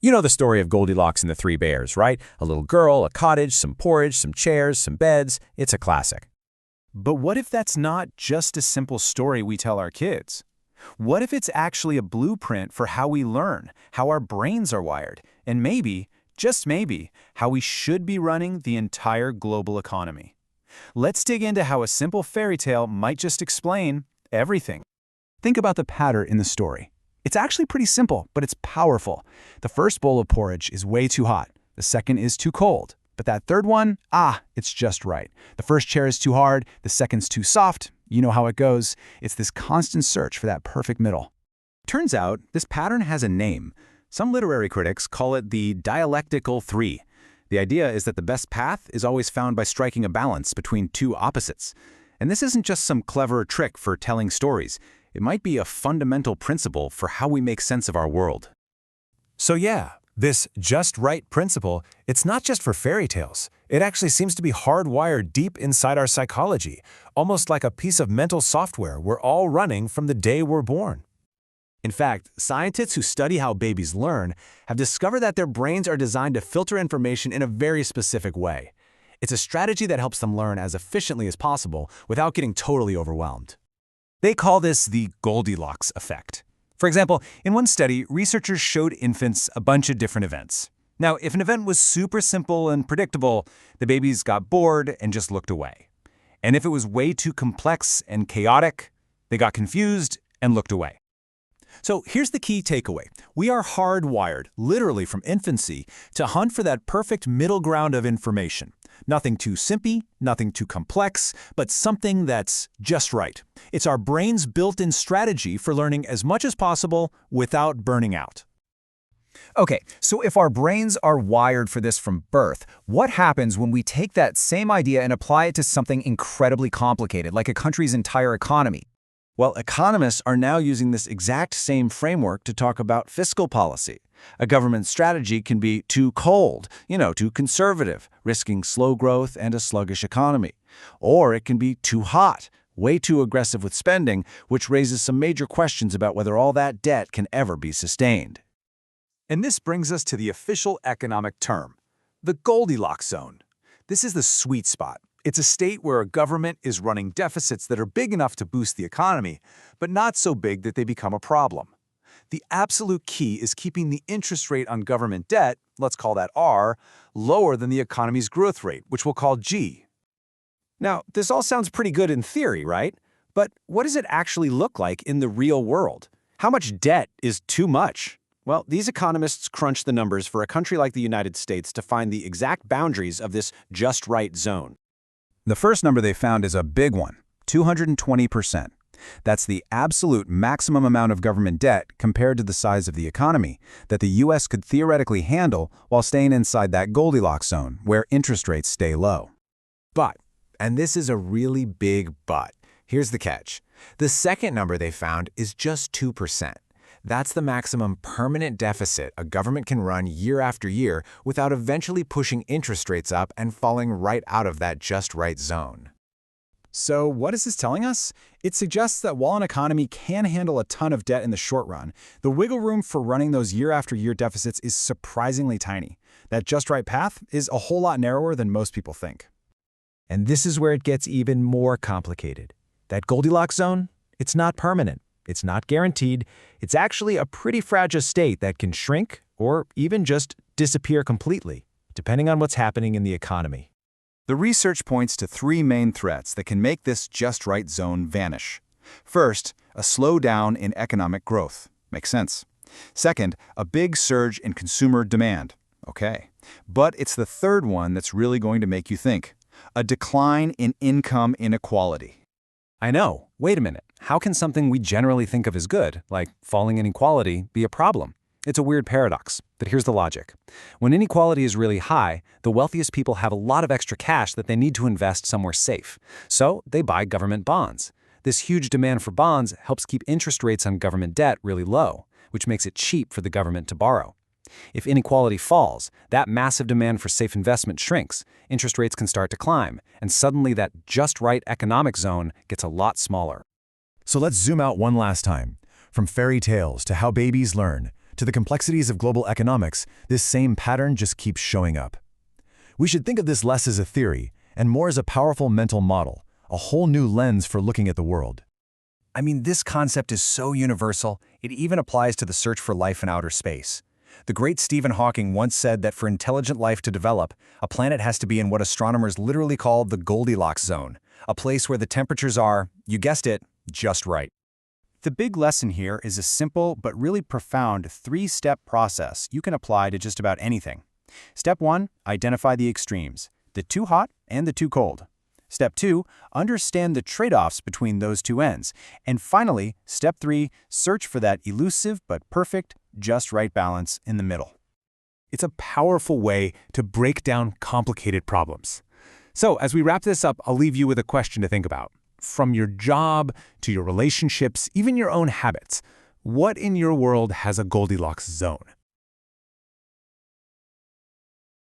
You know the story of Goldilocks and the Three Bears, right? A little girl, a cottage, some porridge, some chairs, some beds. It's a classic. But what if that's not just a simple story we tell our kids? What if it's actually a blueprint for how we learn, how our brains are wired, and maybe, just maybe, how we should be running the entire global economy? Let's dig into how a simple fairy tale might just explain everything. Think about the pattern in the story. It's actually pretty simple, but it's powerful. The first bowl of porridge is way too hot. The second is too cold. But that third one, it's just right. The first chair is too hard, the second's too soft. You know how it goes. It's this constant search for that perfect middle. Turns out, this pattern has a name. Some literary critics call it the dialectical three. The idea is that the best path is always found by striking a balance between two opposites. And this isn't just some clever trick for telling stories. It might be a fundamental principle for how we make sense of our world. So yeah, this just right principle, it's not just for fairy tales. It actually seems to be hardwired deep inside our psychology, almost like a piece of mental software we're all running from the day we're born. In fact, scientists who study how babies learn have discovered that their brains are designed to filter information in a very specific way. It's a strategy that helps them learn as efficiently as possible without getting totally overwhelmed. They call this the Goldilocks effect. For example, in one study, researchers showed infants a bunch of different events. Now, if an event was super simple and predictable, the babies got bored and just looked away. And if it was way too complex and chaotic, they got confused and looked away. So here's the key takeaway. We are hardwired, literally from infancy, to hunt for that perfect middle ground of information. Nothing too simpy, nothing too complex, but something that's just right. It's our brain's built-in strategy for learning as much as possible without burning out. Okay, so if our brains are wired for this from birth, what happens when we take that same idea and apply it to something incredibly complicated, like a country's entire economy? Well, economists are now using this exact same framework to talk about fiscal policy. A government strategy can be too cold, too conservative, risking slow growth and a sluggish economy. Or it can be too hot, way too aggressive with spending, which raises some major questions about whether all that debt can ever be sustained. And this brings us to the official economic term, the Goldilocks zone. This is the sweet spot. It's a state where a government is running deficits that are big enough to boost the economy, but not so big that they become a problem. The absolute key is keeping the interest rate on government debt, let's call that R, lower than the economy's growth rate, which we'll call G. Now, this all sounds pretty good in theory, right? But what does it actually look like in the real world? How much debt is too much? Well, these economists crunch the numbers for a country like the United States to find the exact boundaries of this just right zone. The first number they found is a big one, 220%. That's the absolute maximum amount of government debt compared to the size of the economy that the U.S. could theoretically handle while staying inside that Goldilocks zone where interest rates stay low. But, and this is a really big but, here's the catch. The second number they found is just 2%. That's the maximum permanent deficit a government can run year after year without eventually pushing interest rates up and falling right out of that just right zone. So what is this telling us? It suggests that while an economy can handle a ton of debt in the short run, the wiggle room for running those year after year deficits is surprisingly tiny. That just right path is a whole lot narrower than most people think. And this is where it gets even more complicated. That Goldilocks zone, it's not permanent. It's not guaranteed. It's actually a pretty fragile state that can shrink or even just disappear completely, depending on what's happening in the economy. The research points to three main threats that can make this just right zone vanish. First, a slowdown in economic growth. Makes sense. Second, a big surge in consumer demand. Okay. But it's the third one that's really going to make you think. A decline in income inequality. I know. Wait a minute. How can something we generally think of as good, like falling inequality, be a problem? It's a weird paradox, but here's the logic. When inequality is really high, the wealthiest people have a lot of extra cash that they need to invest somewhere safe. So they buy government bonds. This huge demand for bonds helps keep interest rates on government debt really low, which makes it cheap for the government to borrow. If inequality falls, that massive demand for safe investment shrinks, interest rates can start to climb, and suddenly that just right economic zone gets a lot smaller. So let's zoom out one last time. From fairy tales to how babies learn, to the complexities of global economics, this same pattern just keeps showing up. We should think of this less as a theory and more as a powerful mental model, a whole new lens for looking at the world. I mean, this concept is so universal, it even applies to the search for life in outer space. The great Stephen Hawking once said that for intelligent life to develop, a planet has to be in what astronomers literally call the Goldilocks zone, a place where the temperatures are, you guessed it, just right. The big lesson here is a simple but really profound three-step process you can apply to just about anything. Step 1, identify the extremes, the too hot and the too cold. Step 2, understand the trade-offs between those two ends. And finally, Step 3, search for that elusive but perfect, just right balance in the middle. It's a powerful way to break down complicated problems. So, as we wrap this up, I'll leave you with a question to think about. From your job to your relationships, even your own habits, what in your world has a Goldilocks zone?